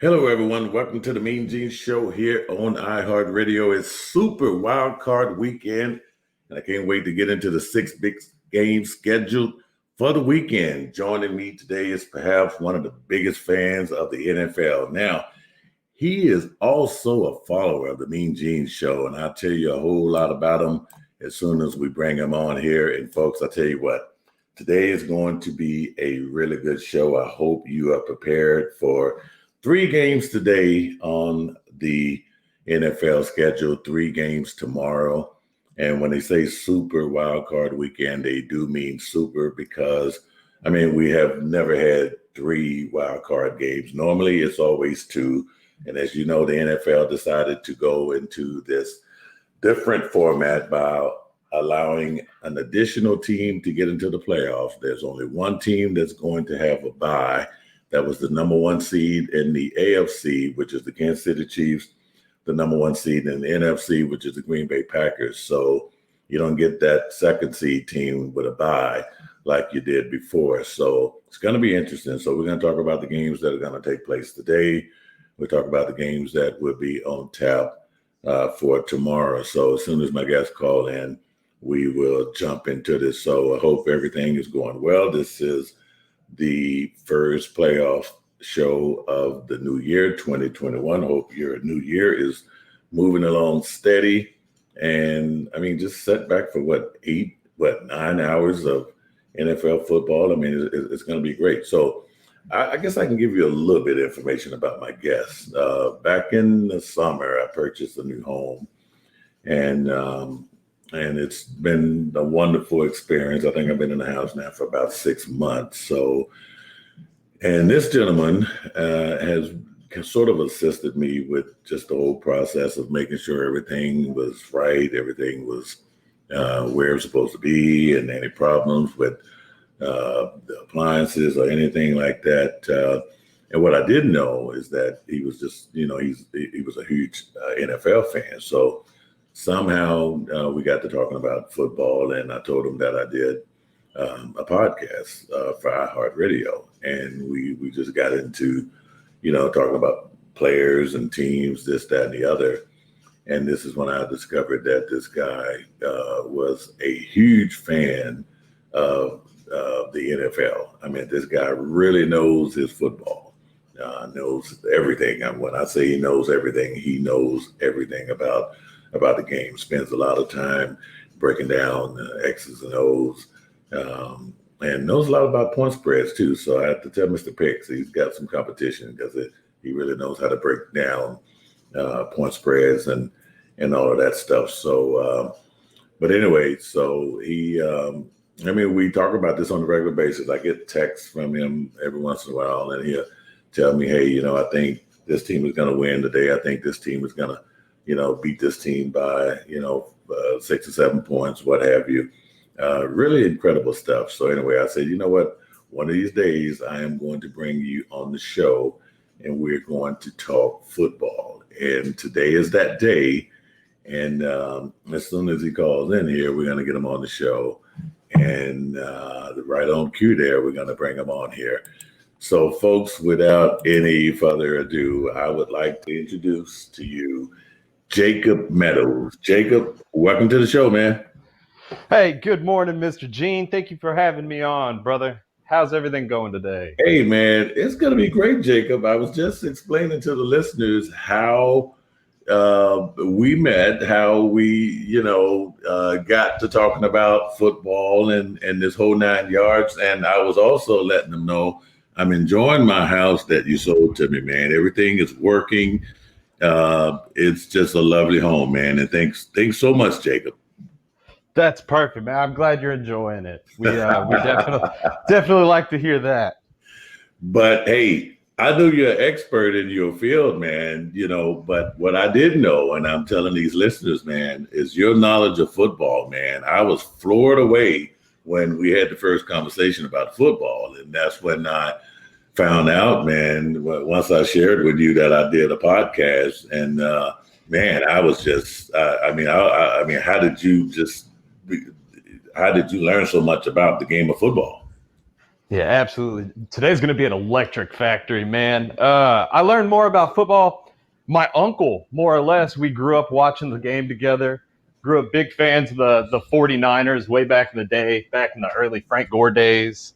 Hello, everyone. Welcome to the MeanGene Show here on iHeartRadio. It's Super Wild Card Weekend, and I can't wait to get into the 6 big games scheduled for the weekend. Joining me today is perhaps one of the biggest fans of the NFL. Now, he is also a follower of the MeanGene Show, and I'll tell you a whole lot about him as soon as we bring him on here. And folks, I'll tell you what, today is going to be a really good show. I hope you are prepared for 3 games today on the NFL schedule, 3 games tomorrow. And when they say Super Wild Card Weekend, they do mean super because, we have never had 3 wild card games. Normally, it's always 2. And as you know, the NFL decided to go into this different format by allowing an additional team to get into the playoffs. There's only one team that's going to have a bye. That was the number 1 seed in the AFC, which is the Kansas City Chiefs, the number 1 seed in the NFC, which is the Green Bay Packers. So you don't get that 2nd seed team with a bye like you did before. So it's going to be interesting. So we're going to talk about the games that are going to take place today. We'll talk about the games that will be on tap for tomorrow. So as soon as my guests call in, we will jump into this. So I hope everything is going well. This is the first playoff show of the new year, 2021. Hope your new year is moving along steady. And just set back for 9 hours of NFL football. It's going to be great. So I guess I can give you a little bit of information about my guests. Back in the summer, I purchased a new home, and it's been a wonderful experience. I think I've been in the house now for about 6 months. So, and this gentleman has sort of assisted me with just the whole process of making sure everything was right, everything was where it was supposed to be, and any problems with the appliances or anything like that. And what I didn't know is that he was just, he was a huge NFL fan. So somehow we got to talking about football, and I told him that I did a podcast for iHeartRadio, and we just got into, talking about players and teams, this, that, and the other. And this is when I discovered that this guy was a huge fan of the NFL. This guy really knows his football, knows everything. And when I say he knows everything about the game. Spends a lot of time breaking down X's and O's, and knows a lot about point spreads too. So I have to tell Mr. Picks he's got some competition because he really knows how to break down point spreads and all of that stuff. So, but anyway, so he. We talk about this on a regular basis. I get texts from him every once in a while, and he'll tell me, hey, I think this team is going to win today. I think this team is going to, beat this team by, 6 or 7 points, what have you. Really incredible stuff. So anyway, I said, you know what? One of these days, I am going to bring you on the show, and we're going to talk football. And today is that day. And as soon as he calls in here, we're going to get him on the show. And right on cue there, we're going to bring him on here. So, folks, without any further ado, I would like to introduce to you Jacob Meadows. Jacob, welcome to the show, man. Hey, good morning, Mr. Gene. Thank you for having me on, brother. How's everything going today? Hey, man, it's going to be great, Jacob. I was just explaining to the listeners how we met, how we, got to talking about football and this whole 9 yards. And I was also letting them know I'm enjoying my house that you sold to me, man. Everything is working. It's just a lovely home, man. And thanks so much, Jacob. That's perfect, man. I'm glad you're enjoying it. We definitely like to hear that. But hey, I know you're an expert in your field, man, but what I didn't know, and I'm telling these listeners, man, is your knowledge of football, man. I was floored away when we had the first conversation about football. And that's when I found out, man, once I shared with you that I did a podcast, and man, I was just, how did you learn so much about the game of football? Yeah, absolutely. Today's going to be an electric factory, man. I learned more about football. My uncle, more or less, we grew up watching the game together. Grew up big fans of the 49ers way back in the day, back in the early Frank Gore days.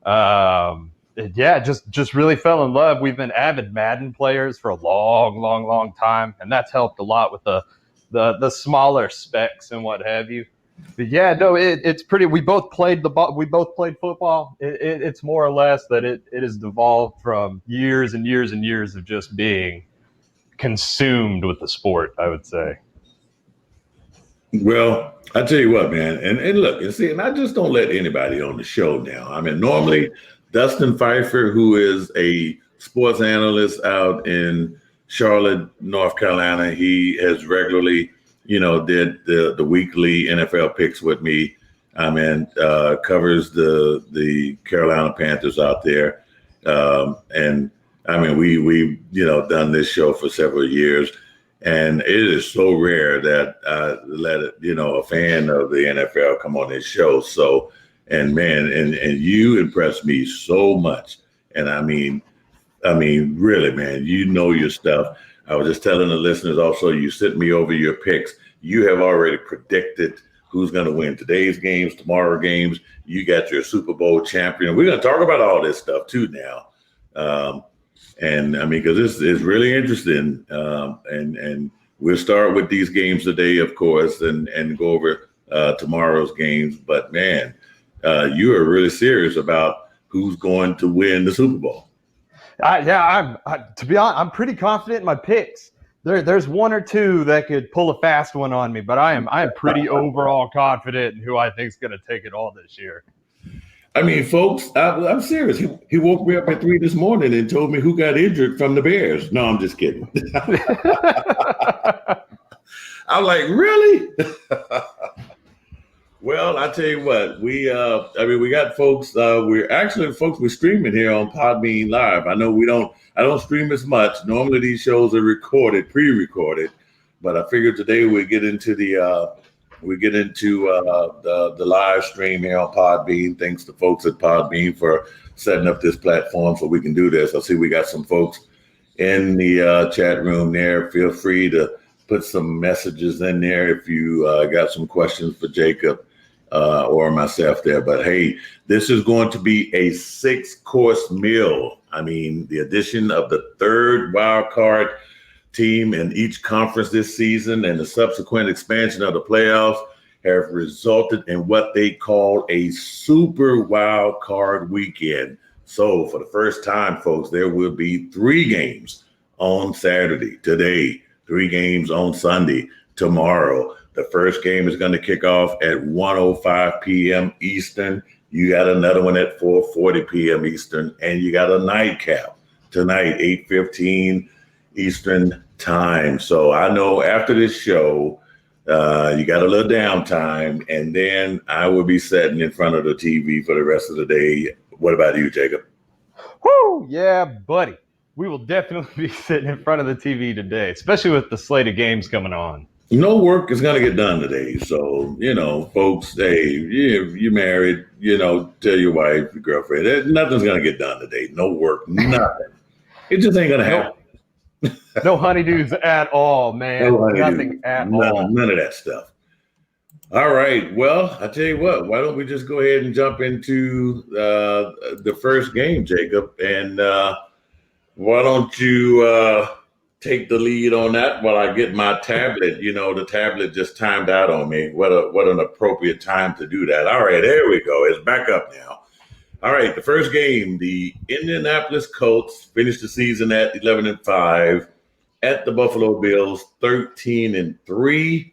Yeah, just really fell in love. We've been avid Madden players for a long, long, long time, and that's helped a lot with the smaller specs and what have you. But yeah, no, it's pretty. We both played we both played football. It's more or less that it has devolved from years and years and years of just being consumed with the sport, I would say. Well, I tell you what, man, and look, and see, and I just don't let anybody on the show now. I mean, normally Dustin Pfeiffer, who is a sports analyst out in Charlotte, North Carolina, he has regularly, did the weekly NFL picks with me. I mean, covers the Carolina Panthers out there, and I mean, we done this show for several years. And it is so rare that I let a fan of the NFL come on this show. So, and man, and you impressed me so much. And I mean, really, man, you know your stuff. I was just telling the listeners also, you sent me over your picks. You have already predicted who's going to win today's games, tomorrow games. You got your Super Bowl champion. We're going to talk about all this stuff too now. And I mean, because this is really interesting, and we'll start with these games today, of course, and go over tomorrow's games. But man, you are really serious about who's going to win the Super Bowl. To be honest, I'm pretty confident in my picks. There's one or two that could pull a fast one on me, but I am pretty overall confident in who I think is going to take it all this year. I mean, folks, I'm serious. He woke me up at 3 this morning and told me who got injured from the Bears. No, I'm just kidding. I'm like, really? Well, I tell you what, we got folks. We're streaming here on Podbean Live. I know I don't stream as much. Normally these shows are pre-recorded, but I figured today we'd get into the live stream here on Podbean. Thanks to folks at Podbean for setting up this platform so we can do this. I see we got some folks in the chat room there. Feel free to put some messages in there if you got some questions for Jacob or myself there. But hey, this is going to be a 6-course meal. I mean, the addition of the third wild card team in each conference this season and the subsequent expansion of the playoffs have resulted in what they call a super wild card weekend. So for the first time, folks, there will be 3 games on Saturday, today, 3 games on Sunday, tomorrow. The first game is going to kick off at 1:05 p.m. Eastern. You got another one at 4:40 p.m. Eastern, and you got a nightcap tonight, 8:15 Eastern time. So I know after this show, you got a little downtime, and then I will be sitting in front of the TV for the rest of the day. What about you, Jacob? Woo! Yeah, buddy. We will definitely be sitting in front of the TV today, especially with the slate of games coming on. No work is going to get done today. So, folks, hey, you married, tell your wife, your girlfriend, nothing's going to get done today. No work, nothing. It just ain't going to happen. No honeydews at all, man. No Nothing at all. None of that stuff. All right. Well, I tell you what, why don't we just go ahead and jump into the first game, Jacob? And why don't you take the lead on that while I get my tablet? The tablet just timed out on me. What an appropriate time to do that. All right, there we go. It's back up now. All right, the first game, the Indianapolis Colts finished the season at 11-5 at the Buffalo Bills, 13-3.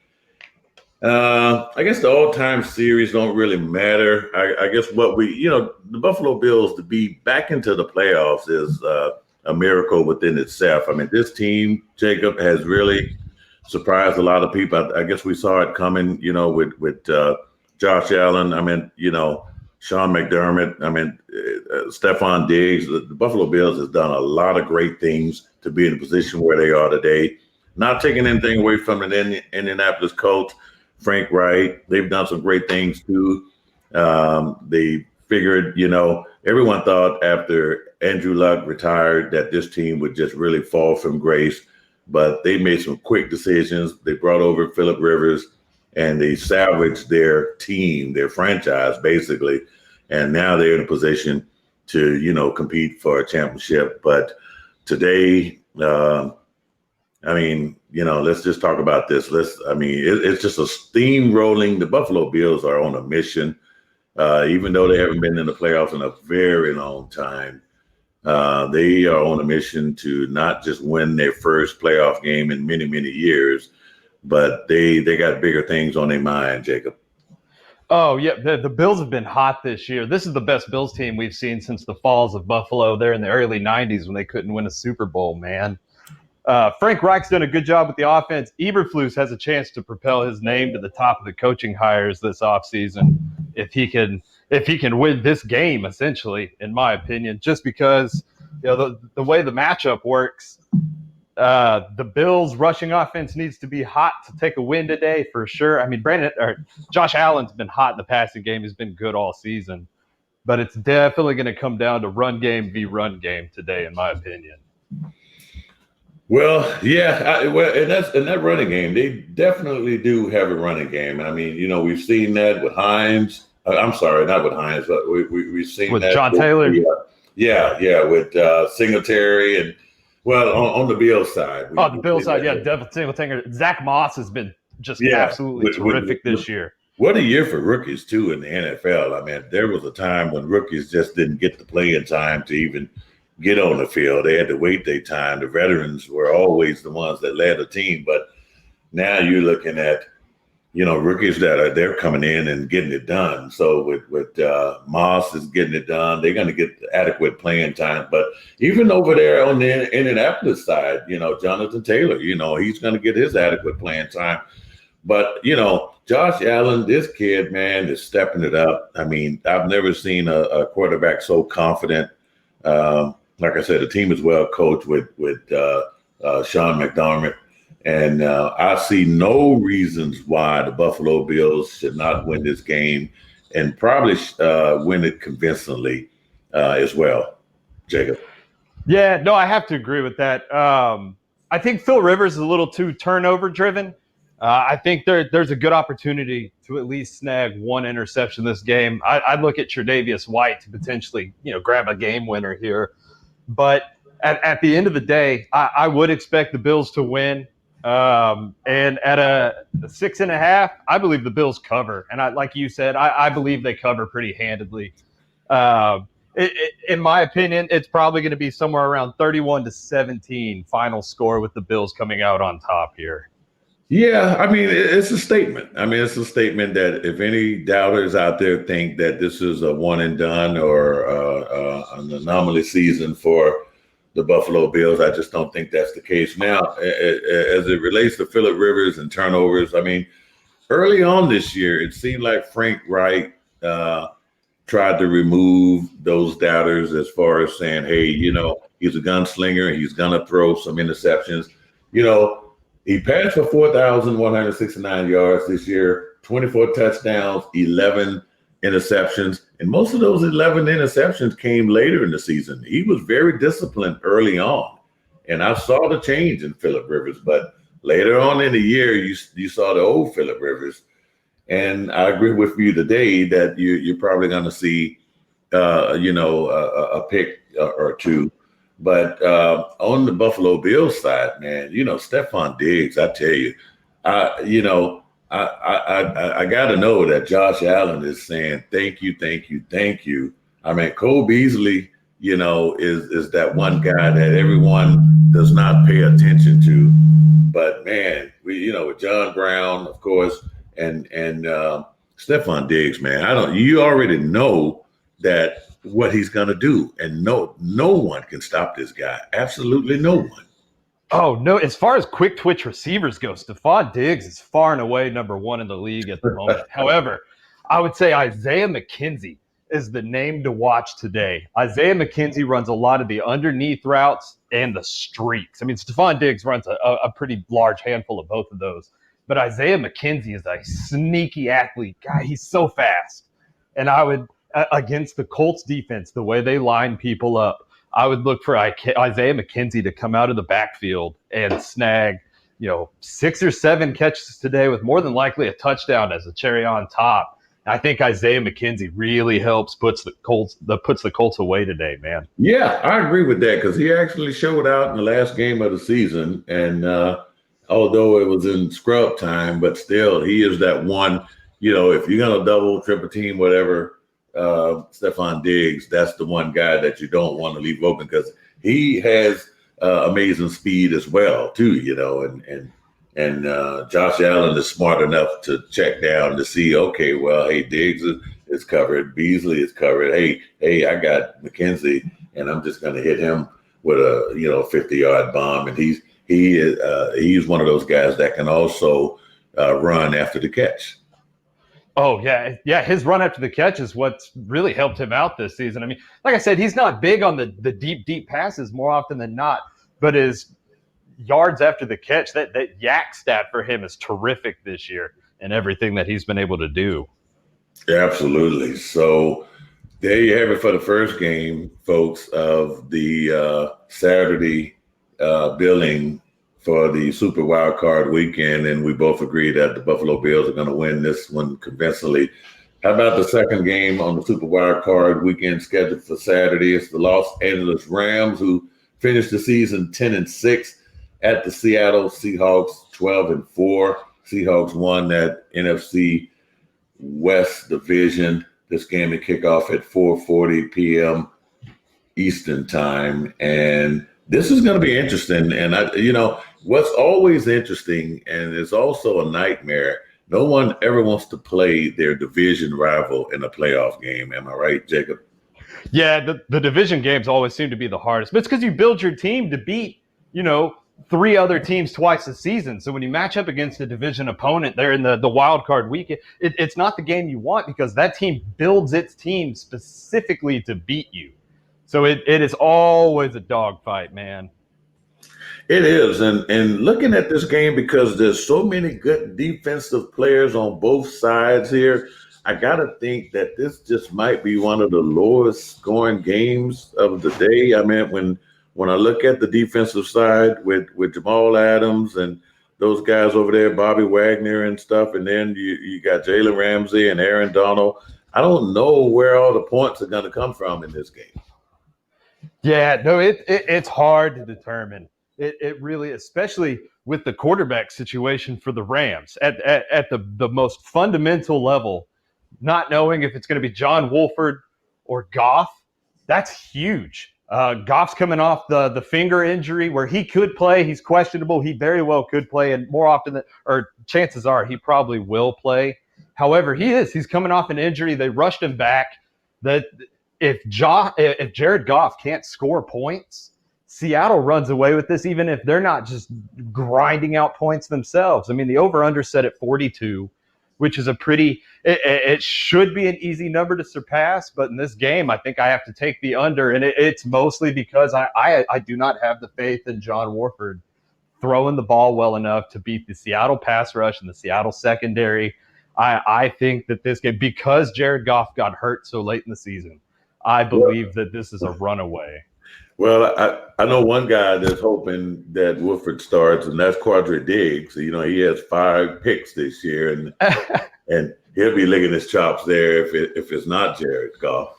I guess the all-time series don't really matter. I guess the Buffalo Bills to be back into the playoffs is a miracle within itself. I mean, this team, Jacob, has really surprised a lot of people. I guess we saw it coming, with Josh Allen. I mean, Sean McDermott, Stephon Diggs. The Buffalo Bills has done a lot of great things to be in the position where they are today. Not taking anything away from the Indianapolis Colts, Frank Wright. They've done some great things too. They figured, everyone thought after Andrew Luck retired that this team would just really fall from grace, but they made some quick decisions. They brought over Phillip Rivers, and they salvaged their team, their franchise, basically. And now they're in a position to, compete for a championship. But today, let's just talk about this. It's just a steamrolling. The Buffalo Bills are on a mission, even though they haven't been in the playoffs in a very long time. They are on a mission to not just win their first playoff game in many, many years, but they got bigger things on their mind, Jacob. Oh, yeah. The Bills have been hot this year. This is the best Bills team we've seen since the Falls of Buffalo there in the early 90s when they couldn't win a Super Bowl, man. Frank Reich's done a good job with the offense. Eberflus has a chance to propel his name to the top of the coaching hires this offseason if he can win this game, essentially, in my opinion, just because the way the matchup works, the Bills' rushing offense needs to be hot to take a win today for sure. I mean, Josh Allen's been hot in the passing game. He's been good all season. But it's definitely going to come down to run game v. run game today, in my opinion. Well, yeah, and that running game, they definitely do have a running game. I mean, we've seen that with Hines. I'm sorry, not with Hines, but we've seen with that John Taylor. With Singletary and on the Bills side. The Bills side, Devin Singletary. Zach Moss has been just absolutely terrific this year. What a year for rookies too in the NFL. I mean, there was a time when rookies just didn't get the playing time to even get on the field. They had to wait their time. The veterans were always the ones that led the team. But now you're looking at, rookies they're coming in and getting it done. So with Moss is getting it done, they're going to get adequate playing time. But even over there on the Indianapolis side, Jonathan Taylor, he's going to get his adequate playing time. But, Josh Allen, this kid, man, is stepping it up. I mean, I've never seen a quarterback so confident. Like I said, the team is well coached with Sean McDermott. And I see no reasons why the Buffalo Bills should not win this game and probably win it convincingly as well, Jacob. Yeah, no, I have to agree with that. I think Phil Rivers is a little too turnover driven. I think there's a good opportunity to at least snag one interception this game. I'd look at Tre'Davious White to potentially, grab a game winner here. But at the end of the day, I would expect the Bills to win. And at a 6.5, I believe the Bills cover. And like you said, I believe they cover pretty handedly. In my opinion, it's probably going to be somewhere around 31-17 final score with the Bills coming out on top here. Yeah, I mean, it's a statement. It's a statement that if any doubters out there think that this is a one and done or an anomaly season for the Buffalo Bills, I just don't think that's the case. Now, as it relates to Phillip Rivers and turnovers, early on this year, it seemed like Frank Reich tried to remove those doubters as far as saying, hey, he's a gunslinger. He's going to throw some interceptions. He passed for 4,169 yards this year, 24 touchdowns, 11 interceptions. And most of those 11 interceptions came later in the season. He was very disciplined early on. And I saw the change in Phillip Rivers. But later on in the year, you saw the old Phillip Rivers. And I agree with you today that you're probably going to see, a pick or two. But on the Buffalo Bills side, man, Stephon Diggs, I tell you, I got to know that Josh Allen is saying, thank you, thank you, thank you. Cole Beasley, is that one guy that everyone does not pay attention to. But, man, with John Brown, of course, and Stephon Diggs, man, you already know that what he's going to do. And no one can stop this guy. Absolutely no one. Oh, no. As far as quick twitch receivers go, Stephon Diggs is far and away number one in the league at the moment. However, I would say Isaiah McKenzie is the name to watch today. Isaiah McKenzie runs a lot of the underneath routes and the streaks. Stephon Diggs runs a pretty large handful of both of those. But Isaiah McKenzie is a sneaky athlete. Guy, he's so fast. And I would against the Colts defense, the way they line people up, I would look for Isaiah McKenzie to come out of the backfield and snag, 6 or 7 catches today with more than likely a touchdown as a cherry on top. I think Isaiah McKenzie really helps puts the Colts away today, man. Yeah, I agree with that because he actually showed out in the last game of the season. And although it was in scrub time, but still, he is that one, if you're going to double, triple team, whatever, Stephon Diggs, that's the one guy that you don't want to leave open because he has amazing speed as well, too, and Josh Allen is smart enough to check down to see, okay, well, hey, Diggs is covered. Beasley is covered. Hey, I got McKenzie, and I'm just going to hit him with a 50-yard bomb. And he's one of those guys that can also run after the catch. Oh, yeah. His run after the catch is what's really helped him out this season. I mean, like I said, he's not big on the deep passes more often than not, but his yards after the catch, that yak stat for him is terrific this year and everything that he's been able to do. Absolutely. So there you have it for the first game, folks, of the Saturday billing for the Super Wild Card weekend, and we both agree that the Buffalo Bills are going to win this one convincingly. How about the second game on the Super Wild Card weekend scheduled for Saturday? It's the Los Angeles Rams, who finished the season 10-6 at the Seattle Seahawks, 12-4. Seahawks won that NFC West division. This game will kick off at 4:40 p.m. Eastern time, and this is going to be interesting. And what's always interesting, and it's also a nightmare. No one ever wants to play their division rival in a playoff game. Am I right, Jacob? Yeah, the division games always seem to be the hardest, but it's because you build your team to beat, 3 other teams twice a season. So when you match up against a division opponent there in the wild card weekend, it's not the game you want because that team builds its team specifically to beat you. So it is always a dogfight, man. It is. And looking at this game, because there's so many good defensive players on both sides here, I got to think that this just might be one of the lowest scoring games of the day. I mean, when I look at the defensive side with Jamal Adams and those guys over there, Bobby Wagner and stuff, and then you got Jalen Ramsey and Aaron Donald, I don't know where all the points are going to come from in this game. Yeah, no, it's hard to determine. It really, especially with the quarterback situation for the Rams at the most fundamental level, not knowing if it's going to be John Wolford or Goff, that's huge. Goff's coming off the finger injury where he could play. He's questionable. He very well could play, and more often chances are he probably will play. However, he's coming off an injury. They rushed him back. That if Jared Goff can't score points, Seattle runs away with this, even if they're not just grinding out points themselves. I mean, the over-under set at 42, which is it should be an easy number to surpass. But in this game, I think I have to take the under. And it's mostly because I do not have the faith in John Wolford throwing the ball well enough to beat the Seattle pass rush and the Seattle secondary. I think that this game, because Jared Goff got hurt so late in the season, I believe that this is a runaway. Well, I know one guy that's hoping that Wolford starts, and that's Quadri Diggs. He has 5 picks this year, and he'll be licking his chops there if it's not Jared Goff.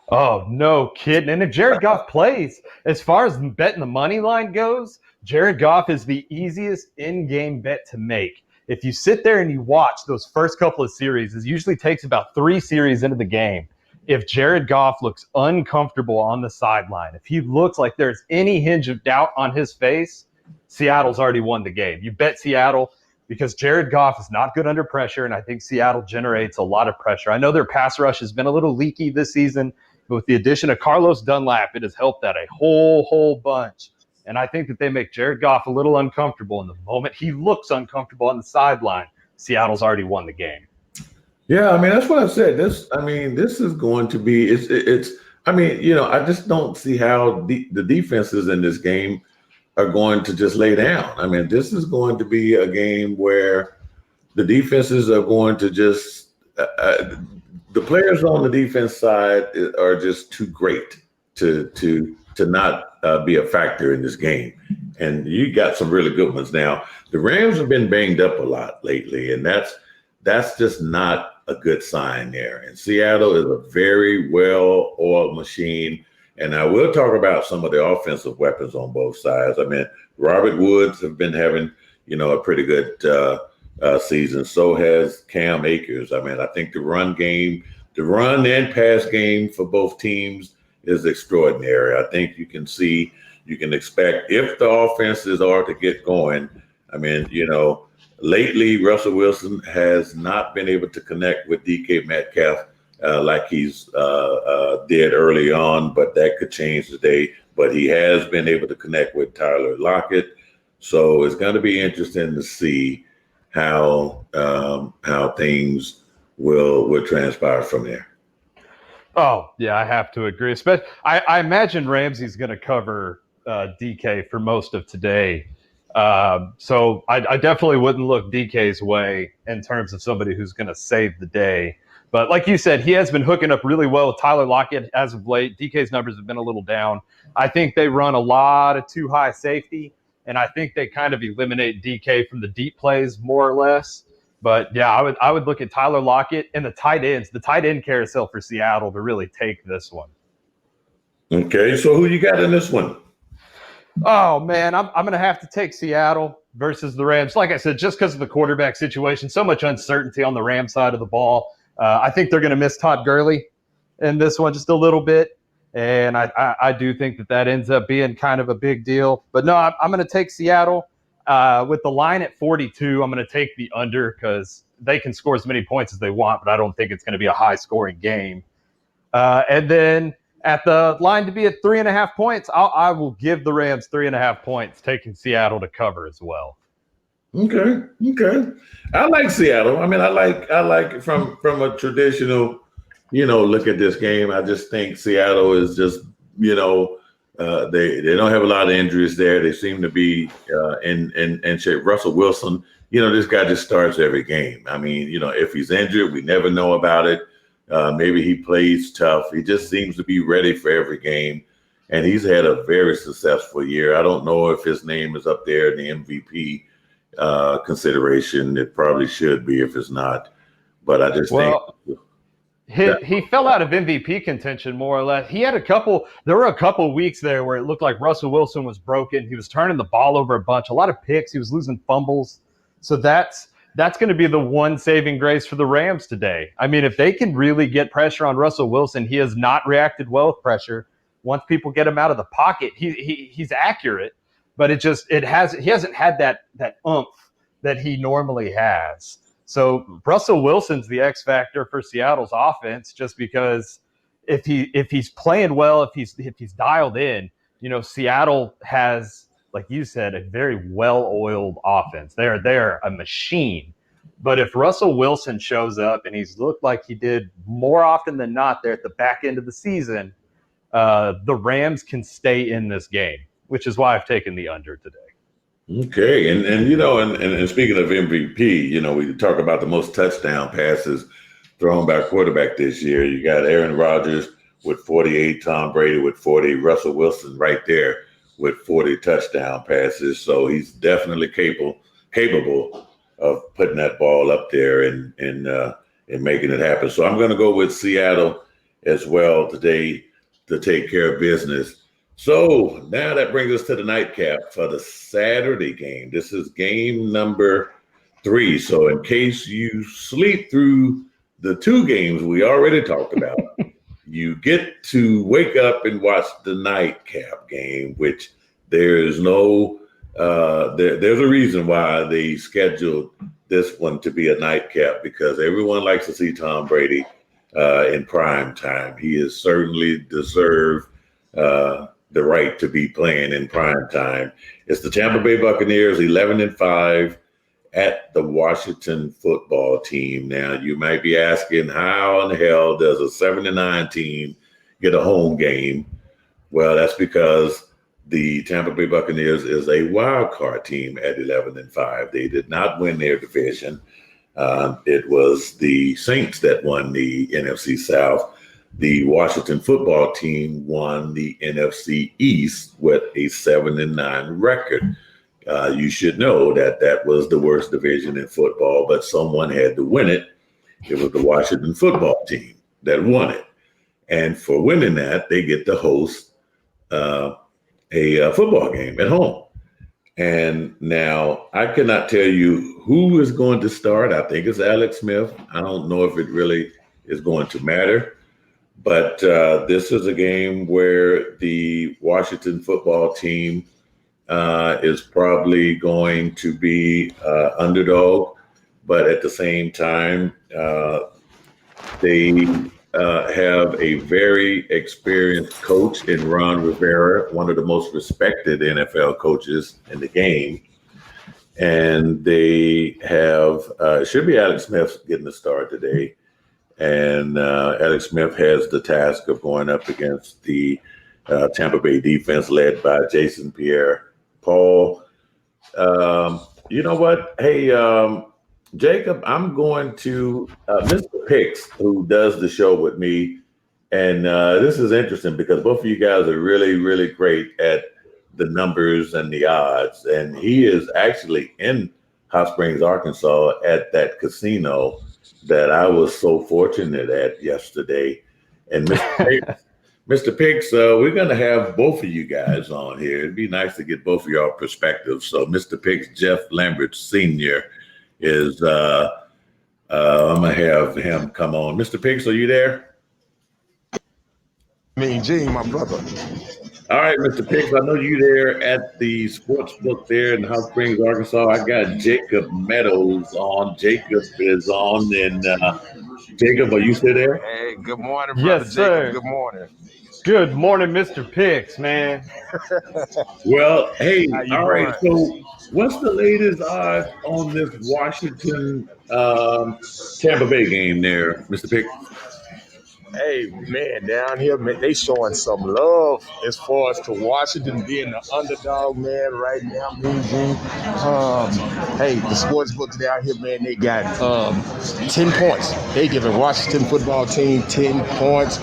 Oh, no kidding. And if Jared Goff plays, as far as betting the money line goes, Jared Goff is the easiest in-game bet to make. If you sit there and you watch those first couple of series, it usually takes about 3 series into the game. If Jared Goff looks uncomfortable on the sideline, if he looks like there's any hinge of doubt on his face, Seattle's already won the game. You bet Seattle because Jared Goff is not good under pressure, and I think Seattle generates a lot of pressure. I know their pass rush has been a little leaky this season, but with the addition of Carlos Dunlap, it has helped that a whole bunch. And I think that they make Jared Goff a little uncomfortable. And the moment he looks uncomfortable on the sideline, Seattle's already won the game. Yeah, I mean, that's what I said. This is going to be, I just don't see how the defenses in this game are going to just lay down. I mean, this is going to be a game where the defenses are going to just the players on the defense side are just too great to not be a factor in this game. And you got some really good ones now. The Rams have been banged up a lot lately, and that's just not a good sign there. And Seattle is a very well-oiled machine. And I will talk about some of the offensive weapons on both sides. I mean, Robert Woods have been having, a pretty good season. So has Cam Akers. I mean, I think the run and pass game for both teams is extraordinary. I think you can expect if the offenses are to get going. I mean, lately Russell Wilson has not been able to connect with DK Metcalf like he's did early on, but that could change today. But he has been able to connect with Tyler Lockett. So it's going to be interesting to see how things will transpire from there. Oh, yeah, I have to agree. Especially, I imagine Ramsey's going to cover DK for most of today. So I definitely wouldn't look DK's way in terms of somebody who's going to save the day. But like you said, he has been hooking up really well with Tyler Lockett as of late. DK's numbers have been a little down. I think they run a lot of too high safety, and I think they kind of eliminate DK from the deep plays more or less. But yeah, I would look at Tyler Lockett and the tight end carousel for Seattle to really take this one. Okay, so who you got in this one? Oh man, I'm going to have to take Seattle versus the Rams. Like I said, just because of the quarterback situation, so much uncertainty on the Rams side of the ball. I think they're going to miss Todd Gurley in this one just a little bit, and I do think that ends up being kind of a big deal. But no, I'm going to take Seattle. With the line at 42, I'm going to take the under because they can score as many points as they want, but I don't think it's going to be a high-scoring game. And then at the line to be at 3.5 points, I will give the Rams 3.5 points, taking Seattle to cover as well. Okay. I like Seattle. I mean, I like from a traditional, look at this game. I just think Seattle is just, they don't have a lot of injuries there. They seem to be in shape. Russell Wilson, this guy just starts every game. I mean, if he's injured, we never know about it. Maybe he plays tough. He just seems to be ready for every game. And he's had a very successful year. I don't know if his name is up there in the MVP consideration. It probably should be if it's not. But I just think he fell out of MVP contention more or less. There were a couple weeks there where it looked like Russell Wilson was broken. He was turning the ball over a bunch, a lot of picks. He was losing fumbles. So that's going to be the one saving grace for the Rams today. I mean, if they can really get pressure on Russell Wilson, he has not reacted well with pressure. Once people get him out of the pocket, he's accurate, but he hasn't had that oomph that he normally has. So Russell Wilson's the X factor for Seattle's offense, just because if he's playing well, if he's dialed in, Seattle has, like you said, a very well-oiled offense. They're a machine. But if Russell Wilson shows up and he's looked like he did more often than not there at the back end of the season, the Rams can stay in this game, which is why I've taken the under today. Okay, and speaking of MVP, we talk about the most touchdown passes thrown by a quarterback this year. You got Aaron Rodgers with 48, Tom Brady with 40, Russell Wilson right there with 40 touchdown passes. So he's definitely capable of putting that ball up there and making it happen. So I'm going to go with Seattle as well today to take care of business. So now that brings us to the nightcap for the Saturday game. This is game number 3. So in case you sleep through the 2 games we already talked about, you get to wake up and watch the nightcap game, which there's a reason why they scheduled this one to be a nightcap, because everyone likes to see Tom Brady in prime time. He has certainly deserved the right to be playing in prime time. It's the Tampa Bay Buccaneers, 11-5 at the Washington football team. Now, you might be asking, how in the hell does a 7-9 team get a home game? Well, that's because the Tampa Bay Buccaneers is a wild card team at 11-5. They did not win their division. It was the Saints that won the NFC South. The Washington football team won the NFC East with a 7-9 record. You should know that that was the worst division in football, but someone had to win it. It was the Washington football team that won it. And for winning that, they get to host a football game at home. And now I cannot tell you who is going to start. I think it's Alex Smith. I don't know if it really is going to matter. But this is a game where the Washington football team is probably going to be underdog. But at the same time, they have a very experienced coach in Ron Rivera, one of the most respected NFL coaches in the game. And they have, should be Alex Smith getting the start today. And Alex Smith has the task of going up against the Tampa Bay defense led by Jason Pierre-Paul. You know what? Hey, Jacob, I'm going to Mr. Picks, who does the show with me. And this is interesting because both of you guys are really, really great at the numbers and the odds. And he is actually in Hot Springs, Arkansas at that casino that I was so fortunate at yesterday. And Mr. Picks, we're going to have both of you guys on here. It'd be nice to get both of y'all perspectives. So Mr. Picks, Jeff Lambert Sr. is, I'm going to have him come on. Mr. Picks, are you there? MeanGene, my brother. All right, Mr. Picks, I know you there at the sports book there in Hot Springs, Arkansas. I got Jacob Meadows on. Jacob is on. And Jacob, are you still there? Hey, good morning, brother. Yes, Jacob. sir. Good morning. Good morning, Mr. Picks, man. Well, hey, all right. doing? So what's the latest odds on this Washington Tampa Bay game there, Mr. Picks? Hey, man, down here, man, they showing some love as far as to Washington being the underdog, man, right now, MeanGene. Hey, the sports books down here, man, they got 10 points. They giving Washington football team 10 points.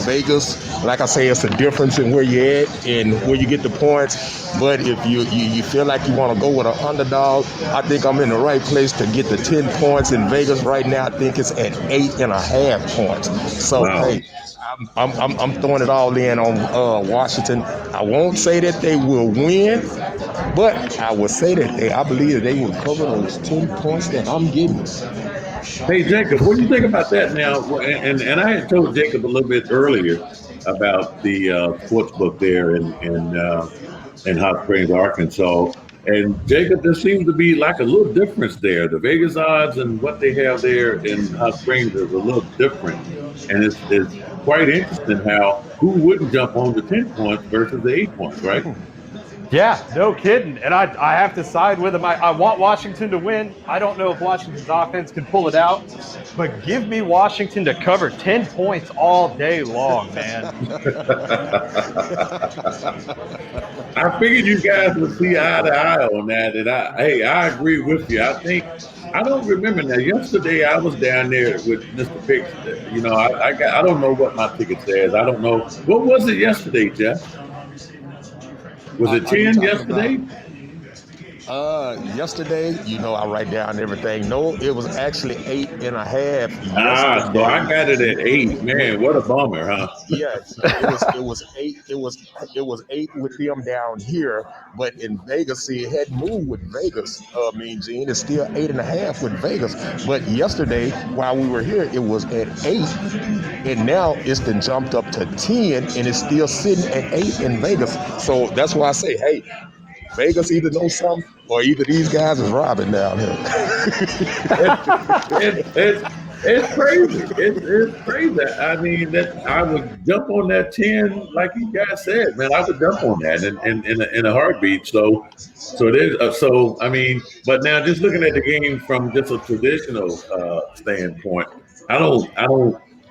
Vegas, like I say, it's a difference in where you're at and where you get the points. But if you feel like you want to go with an underdog, I think I'm in the right place to get the 10 points in Vegas right now. I think it's at 8.5 points. So, Wow. hey, I'm throwing it all in on Washington. I won't say that they will win, but I will say that I believe that they will cover those 10 points that I'm getting. Hey, Jacob, what do you think about that now? And I had told Jacob a little bit earlier about the sports book there in Hot Springs, Arkansas. And Jacob, there seems to be like a little difference there. The Vegas odds and what they have there in Hot Springs is a little different. And it's quite interesting who wouldn't jump on the 10 points versus the 8 points, right? Yeah, no kidding. And I have to side with him. I want Washington to win. I don't know if Washington's offense can pull it out, but give me Washington to cover 10 points all day long, man. I figured you guys would see eye to eye on that. And I agree with you. I don't remember now. Yesterday I was down there with Mr. Picks. You know, I don't know what my ticket says. I don't know. What was it yesterday, Jeff? Was it 10 yesterday? Yesterday, I write down everything. No, it was actually 8.5. So I got it at 8. Man, what a bummer, huh? Yes, it was 8. It was 8 with them down here, but in Vegas, see, it had moved with Vegas. MeanGene, it's still 8.5 with Vegas. But yesterday, while we were here, it was at 8, and now it's been jumped up to 10, and it's still sitting at 8 in Vegas. So that's why I say, hey, Vegas either knows something or either these guys is robbing down here. It's crazy. It's crazy. I mean, I would jump on that 10, like you guys said, man. I would jump on that in a heartbeat. So there's I mean, but now just looking at the game from just a traditional standpoint,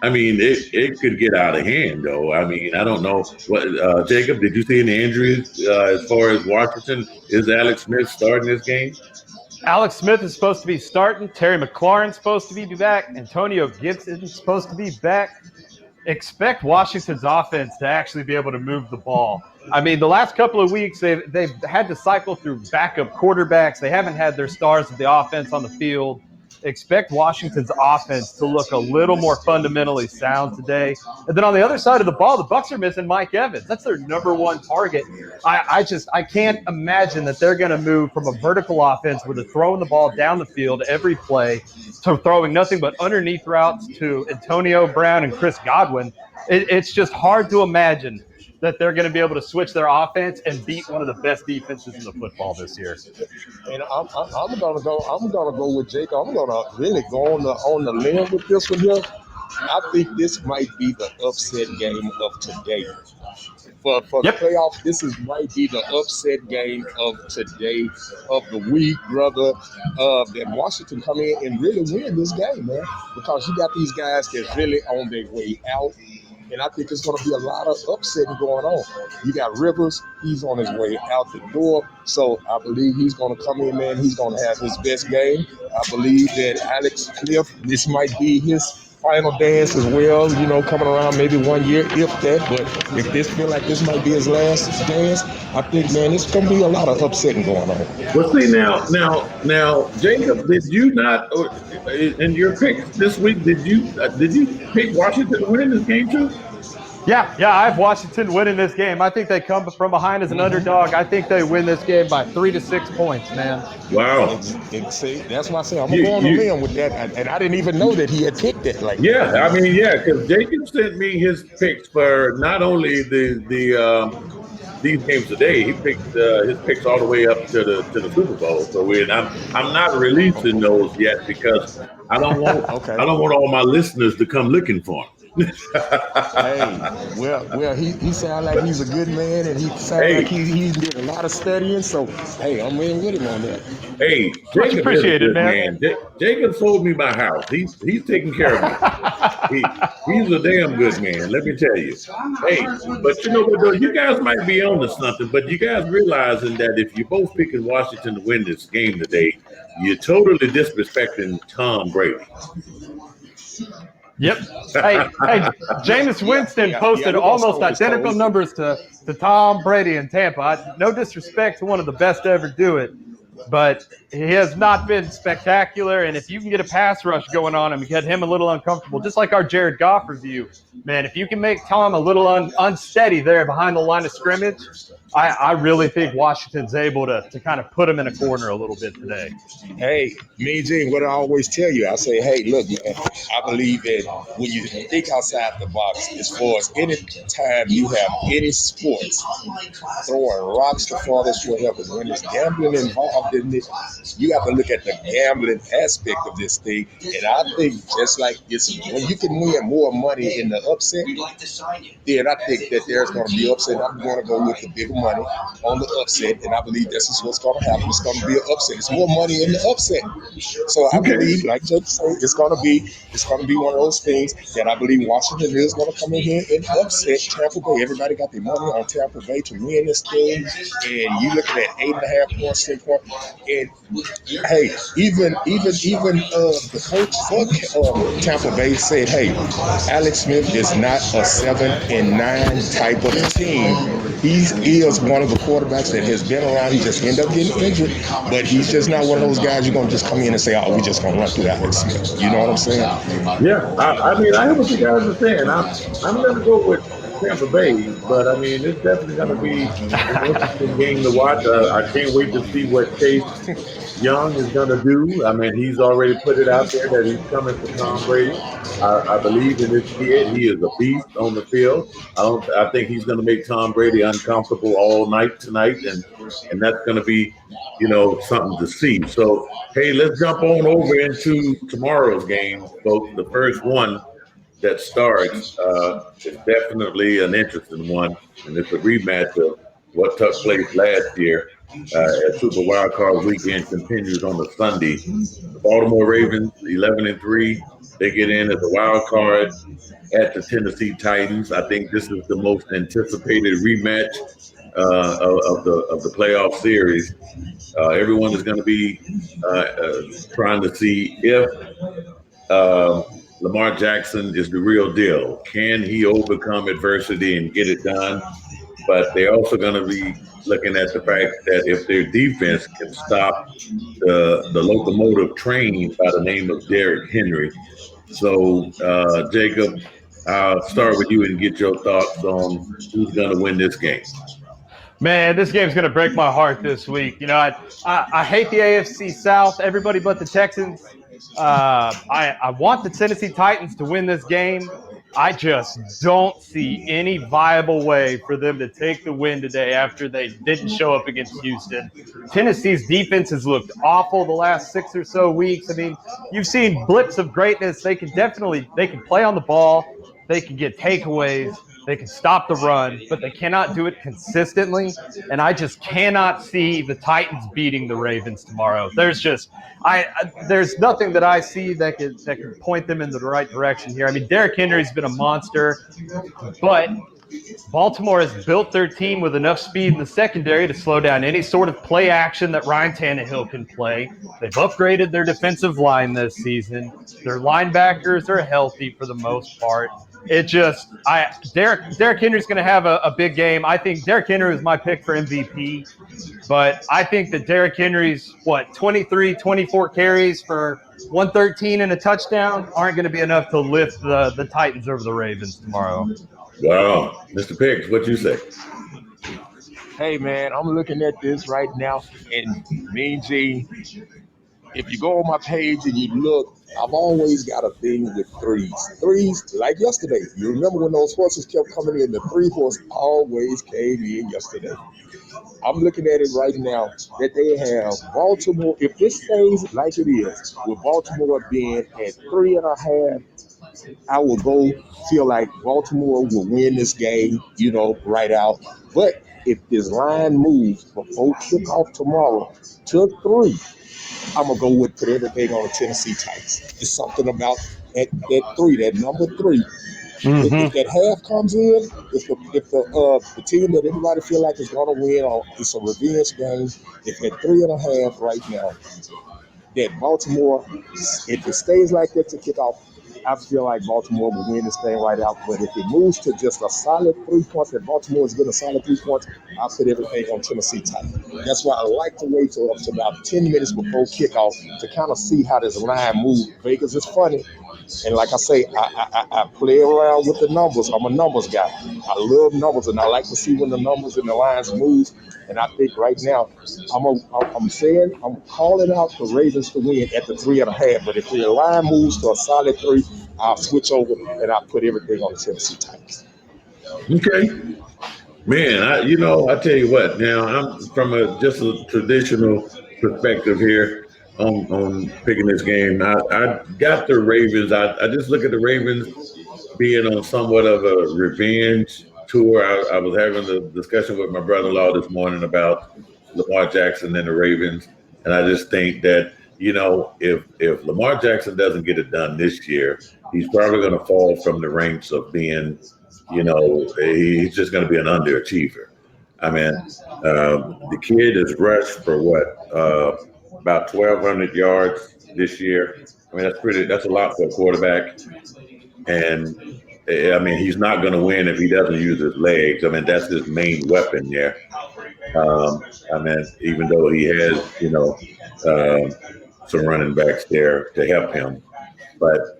I mean, it could get out of hand, though. I mean, I don't know. What Jacob, did you see any injuries as far as Washington? Is Alex Smith starting this game? Alex Smith is supposed to be starting. Terry McLaurin's supposed to be back. Antonio Gibson's supposed to be back. Expect Washington's offense to actually be able to move the ball. I mean, the last couple of weeks, they've had to cycle through backup quarterbacks. They haven't had their stars of the offense on the field. Expect Washington's offense to look a little more fundamentally sound today. And then on the other side of the ball, the Bucs are missing Mike Evans. That's their number one target. I can't imagine that they're going to move from a vertical offense where they're throwing the ball down the field every play to throwing nothing but underneath routes to Antonio Brown and Chris Godwin. It's just hard to imagine that they're going to be able to switch their offense and beat one of the best defenses in the football this year. And I'm gonna go with Jake. I'm gonna really go on the limb with this one here. I think this might be the upset game of today. For the playoffs, might be the upset game of today, of the week, brother. That Washington come in and really win this game, man, because you got these guys that's really on their way out. And I think there's going to be a lot of upsetting going on. You got Rivers. He's on his way out the door. So I believe he's going to come in, man. He's going to have his best game. I believe that Alex Cliff, this might be his final dance as well, coming around maybe 1 year, if that. But if this feel like this might be his last dance, I think, man, it's going to be a lot of upsetting going on. Well, see, now, Jacob, did you not, in your picks this week, did you pick Washington to win this game too? Yeah, I have Washington winning this game. I think they come from behind as an underdog. I think they win this game by 3 to 6 points, man. Wow. And see, that's why I say I'm going on a limb with that. And I didn't even know that he had picked it. Because Jacob sent me his picks for not only these games today, he picked his picks all the way up to the Super Bowl. So I'm not releasing those yet because I don't want all my listeners to come looking for them. He sounds like he's a good man, and he sounds like he did a lot of studying. So, I'm in with him on that. Hey, Jacob appreciate it, man. Jacob sold me my house. He's taking care of me. He's a damn good man. Let me tell you. Hey, but you know what though? You guys might be on to something, but you guys realizing that if you're both picking Washington to win this game today, you're totally disrespecting Tom Brady. Yep. Hey, Jameis Winston posted almost identical numbers to Tom Brady in Tampa. No disrespect to one of the best to ever do it, but he has not been spectacular. And if you can get a pass rush going on him and get him a little uncomfortable, just like our Jared Goff review, man, if you can make Tom a little unsteady there behind the line of scrimmage, I really think Washington's able to kind of put him in a corner a little bit today. Hey, MeanGene, what I always tell you, I say, hey, look, man, I believe that when you think outside the box, as far as any time you have any sports, throwing rocks the farthest, whatever, when there's gambling involved in it, you have to look at the gambling aspect of this thing. And I think just like it's when you can win more money in the upset, then I think that there's going to be upset. I'm going to go with the bigger money on the upset, and I believe this is what's going to happen. It's going to be an upset. It's more money in the upset. So I believe, like Jake said, it's going to be one of those things that I believe Washington is going to come in here and upset Tampa Bay. Everybody got their money on Tampa Bay to win this thing, and you looking at 8.5 points, 10 points, and hey, even the coach for Tampa Bay said, hey, Alex Smith is not a 7-9 type of team. He is one of the quarterbacks that has been around. He just ended up getting injured, but he's just not one of those guys you're going to just come in and say, oh, we're just going to run through Alex Smith. You know what I'm saying? Yeah, I hear what you guys are saying. I'm going to go with Tampa Bay, but I mean, it's definitely going to be an interesting game to watch. I can't wait to see what Chase Young is going to do. I mean, he's already put it out there that he's coming for Tom Brady. I believe in this kid. He is a beast on the field. I think he's going to make Tom Brady uncomfortable all night tonight, and that's going to be, something to see. So, hey, let's jump on over into tomorrow's game, folks. The first one that starts is definitely an interesting one, and it's a rematch of what took place last year as Super Wild Card Weekend continues on the Sunday. The Baltimore Ravens, 11-3, they get in as a wild card at the Tennessee Titans. I think this is the most anticipated rematch of the playoff series. Everyone is going to be trying to see if Lamar Jackson is the real deal. Can he overcome adversity and get it done? But they're also going to be looking at the fact that if their defense can stop the locomotive train by the name of Derrick Henry. So, Jacob, I'll start with you and get your thoughts on who's going to win this game. Man, this game's going to break my heart this week. You know, I hate the AFC South, everybody but the Texans. I want the Tennessee Titans to win this game. I just don't see any viable way for them to take the win today after they didn't show up against Houston. Tennessee's defense has looked awful the last 6 or so weeks. I mean, you've seen blips of greatness. They can play on the ball. They can get takeaways. They can stop the run, but they cannot do it consistently. And I just cannot see the Titans beating the Ravens tomorrow. There's nothing that I see that could point them in the right direction here. I mean, Derrick Henry's been a monster, but Baltimore has built their team with enough speed in the secondary to slow down any sort of play action that Ryan Tannehill can play. They've upgraded their defensive line this season. Their linebackers are healthy for the most part. Derrick Henry's going to have a big game. I think Derrick Henry is my pick for MVP, but I think that Derrick Henry's 23, 24 carries for 113 and a touchdown aren't going to be enough to lift the Titans over the Ravens tomorrow. Wow, Mr. Picks, what you say? Hey, man, I'm looking at this right now, and MeanGene, if you go on my page and you look, I've always got a thing with threes. Threes, like yesterday. You remember when those horses kept coming in? The 3 horse always came in yesterday. I'm looking at it right now that they have Baltimore. If this stays like it is, with Baltimore being at 3.5, I will feel like Baltimore will win this game, right out. But if this line moves before kickoff tomorrow to 3, I'm going to put everything on the Tennessee Titans. It's something about that 3, that number 3. Mm-hmm. If that half comes in, if the team that everybody feel like is going to win, or it's a revenge game, if at 3.5 right now, that Baltimore, if it stays like that to kick off, I feel like Baltimore will win this thing right out. But if it moves to just a solid 3 points, that Baltimore is getting a solid 3 points, I'll put everything on Tennessee Titans. That's why I like to wait till up to about 10 minutes before kickoff to kind of see how this line moves. Vegas is funny. And like I say, I play around with the numbers. I'm a numbers guy. I love numbers, and I like to see when the numbers and the lines move. And I think right now, I'm calling out the Ravens to win at the 3.5. But if the line moves to a solid 3, I'll switch over and I'll put everything on the Tennessee Titans. Okay. Man, I tell you what, now I'm from just a traditional perspective here on picking this game. I got the Ravens. I just look at the Ravens being on somewhat of a revenge tour. I was having a discussion with my brother-in-law this morning about Lamar Jackson and the Ravens. And I just think that, if Lamar Jackson doesn't get it done this year, he's probably going to fall from the ranks of being, he's just going to be an underachiever. I mean, the kid has rushed for about 1,200 yards this year. I mean, that's a lot for a quarterback. And I mean, he's not going to win if he doesn't use his legs. I mean, that's his main weapon there. I mean, even though he has, some running backs there to help him. But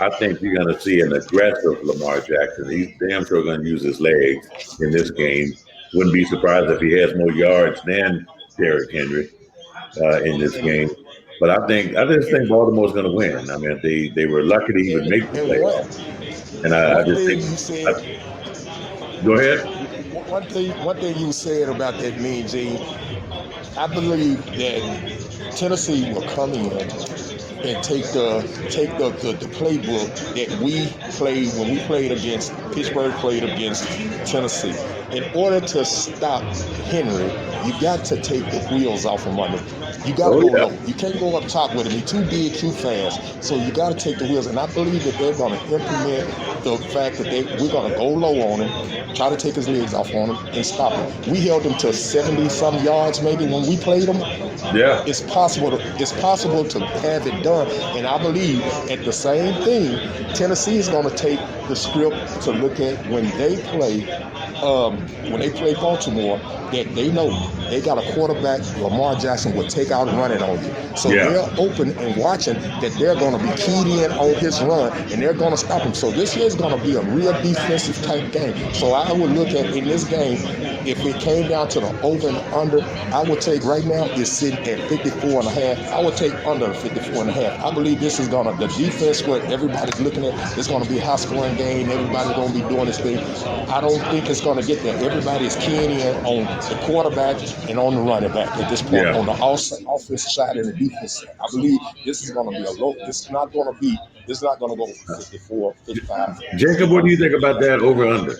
I think you're going to see an aggressive Lamar Jackson. He's damn sure going to use his legs in this game. Wouldn't be surprised if he has more yards than Derrick Henry in this game. But I just think Baltimore's going to win. I mean, they were lucky to even make the playoffs. And I just think. Go ahead. One thing you said about that, MeanGene, I believe that Tennessee will come in and take the playbook that we played when we played against Pittsburgh, played against Tennessee. in order to stop Henry, you got to take the wheels off him under. You got to go low. You can't go up top with him. He's too big, too fast. So you got to take the wheels. And I believe that they're going to implement the fact that we're going to go low on him, try to take his legs off on him, and stop him. We held him to 70-some yards maybe when we played him. Yeah. It's possible to have it done. And I believe at the same thing, Tennessee is going to take the script to look at when they play Baltimore, that they know they got a quarterback, Lamar Jackson, will take out and run it on you. So they're open and watching that they're going to be keyed in on his run, and they're going to stop him. So this year is going to be a real defensive type game. So I would look at in this game, if it came down to the over and under, I would take right now, it's sitting at 54.5. I would take under 54.5. I believe this is going to, the defense, what everybody's looking at, it's going to be a high-scoring game. Everybody's going to be doing this thing. I don't think it's going to get there. Everybody is keying in on the quarterback and on the running back at this point, on the offensive side and the defense side. I believe this is going to be a low. This is not going to go 54, 55. Jacob, what do you think about that over-under?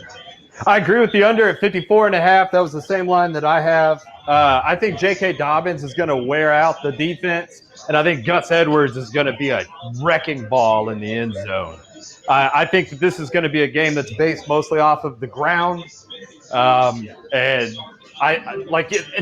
I agree with the under at 54.5. That was the same line that I have. I think J.K. Dobbins is going to wear out the defense, and I think Gus Edwards is going to be a wrecking ball in the end zone. I think that this is going to be a game that's based mostly off of the ground, and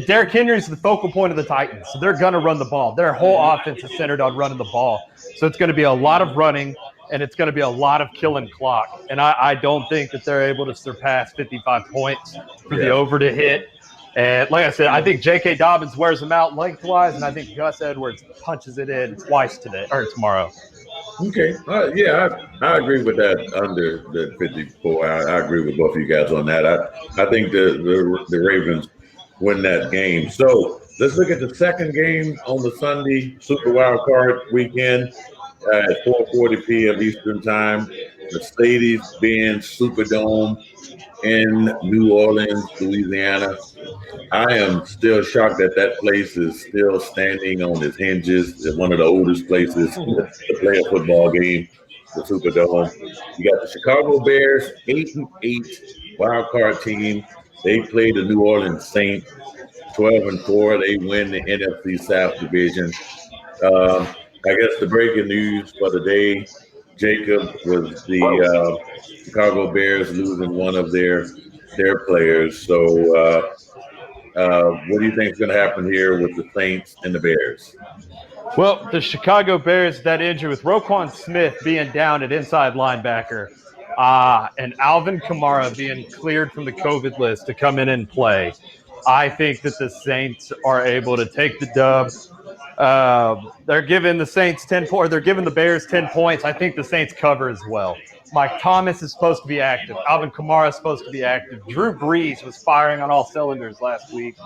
Derrick Henry's the focal point of the Titans, so they're going to run the ball. Their whole offense is centered on running the ball, so it's going to be a lot of running, and it's going to be a lot of killing clock. And I don't think that they're able to surpass 55 points for the over to hit. And like I said, I think J.K. Dobbins wears them out lengthwise, and I think Gus Edwards punches it in twice today or tomorrow. Okay. I agree with that under the 54. I agree with both of you guys on that. I think the Ravens win that game. So let's look at the second game on the Sunday Super Wild Card weekend at 4:40 p.m. Eastern Time. Mercedes-Benz Superdome in New Orleans, Louisiana. I am still shocked that place is still standing on its hinges. It's one of the oldest places to play a football game, the Superdome. You got the Chicago Bears, 8-8 wild card team. They play the New Orleans Saints, 12-4. They win the NFC South division. I guess the breaking news for the day, Jacob, was the Chicago Bears losing one of their players. So what do you think is going to happen here with the Saints and the Bears? Well, the Chicago Bears, that injury with Roquan Smith being down at inside linebacker and Alvin Kamara being cleared from the COVID list to come in and play, I think that the Saints are able to take the dub. They're giving the Saints 10 points. They're giving the Bears 10 points. I think the Saints cover as well. Mike Thomas is supposed to be active. Alvin Kamara is supposed to be active. Drew Brees was firing on all cylinders last week.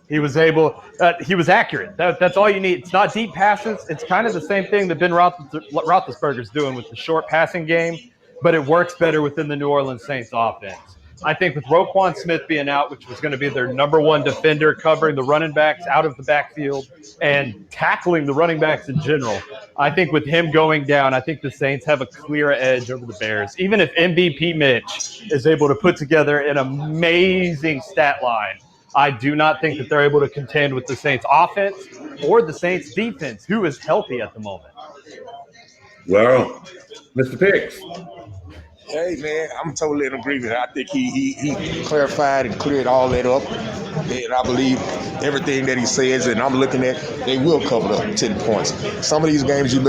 He was accurate. That's all you need. It's not deep passes. It's kind of the same thing that Ben Roethlisberger's doing with the short passing game, but it works better within the New Orleans Saints offense. I think with Roquan Smith being out, which was going to be their number one defender, covering the running backs out of the backfield and tackling the running backs in general, I think with him going down, I think the Saints have a clear edge over the Bears. Even if MVP Mitch is able to put together an amazing stat line, I do not think that they're able to contend with the Saints offense or the Saints defense, who is healthy at the moment. Well, Mr. Picks. Hey, man, I'm totally in agreement. I think he clarified and cleared all that up. And I believe everything that he says, and I'm looking at, they will cover the 10 points. Some of these games we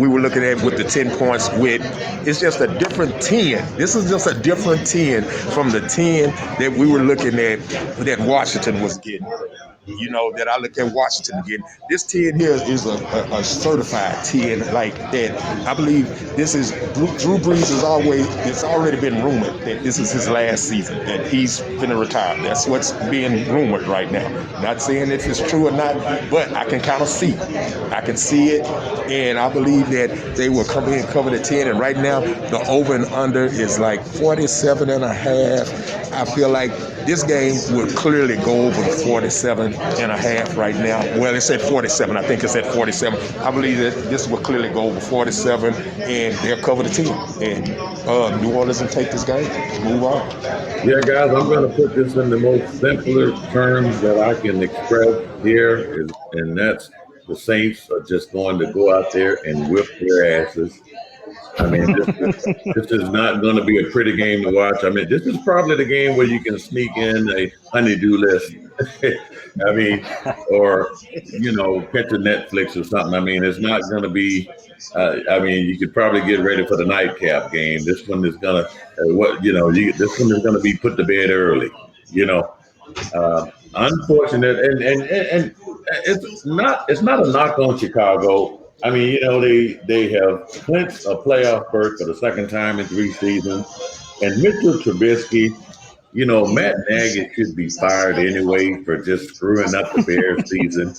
were looking at with the 10 points it's just a different 10. This is just a different 10 from the 10 that we were looking at that Washington was getting. That I look at Washington again. This 10 here is a certified 10 like that. I believe this is Drew Brees it's already been rumored that this is his last season, that he's going to retire. That's what's being rumored right now. Not saying if it's true or not, but I can kind of see it. I can see it, and I believe that they will come in and cover the 10, and right now the over and under is like 47.5. I feel like this game will clearly go over the 47 and a half right now. Well, it's at 47. I think it's at 47. I believe that this will clearly go over 47, and they'll cover the 10. And New Orleans will take this game. Move on. Yeah, guys, I'm going to put this in the most simpler terms that I can express here, and that's the Saints are just going to go out there and whip their asses. I mean, this is not going to be a pretty game to watch. I mean, this is probably the game where you can sneak in a honey-do list. I mean, or, catch a Netflix or something. I mean, it's not going to be, you could probably get ready for the nightcap game. This one is going to, this one is going to be put to bed early, Unfortunate. And it's not a knock on Chicago. I mean, they have clinched a playoff berth for the second time in 3 seasons. And Mitchell Trubisky, Matt Nagy should be fired anyway for just screwing up the Bears season,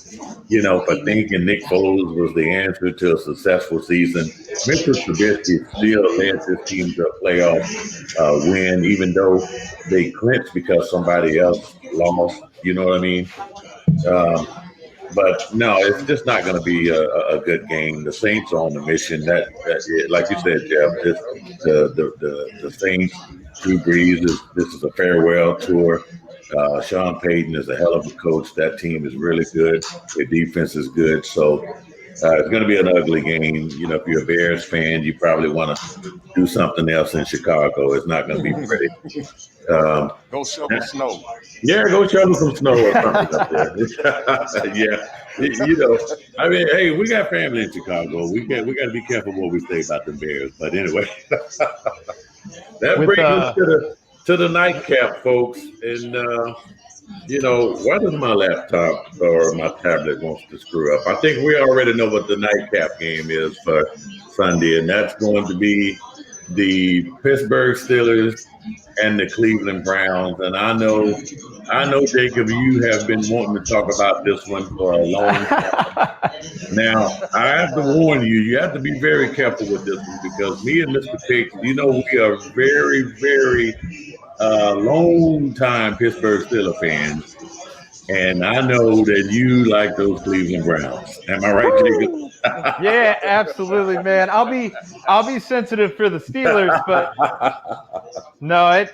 for thinking Nick Foles was the answer to a successful season. Mitchell Trubisky still led this team to a playoff win, even though they clinched because somebody else lost. You know what I mean? But no, it's just not going to be a good game. The Saints are on the mission. That like you said, Jeff, the Saints, Drew Brees, this is a farewell tour. Sean Payton is a hell of a coach. That team is really good. Their defense is good. So it's going to be an ugly game. If you're a Bears fan, you probably want to do something else in Chicago. It's not going to be pretty. Go shovel snow. Yeah, go shovel some snow or something up there. Yeah, I mean, hey, we got family in Chicago. We got to be careful what we say about the Bears. But anyway, that brings us to the nightcap, folks. And why does my laptop or my tablet wants to screw up? I think we already know what the nightcap game is for Sunday, and that's going to be the Pittsburgh Steelers and the Cleveland Browns. And I know, Jacob, you have been wanting to talk about this one for a long time. Now, I have to warn you, you have to be very careful with this one because me and Mr. Pick, we are very, very long time Pittsburgh Steelers fans. And I know that you like those Cleveland Browns. Am I right, Jacob? Yeah, absolutely, man. I'll be sensitive for the Steelers, but no,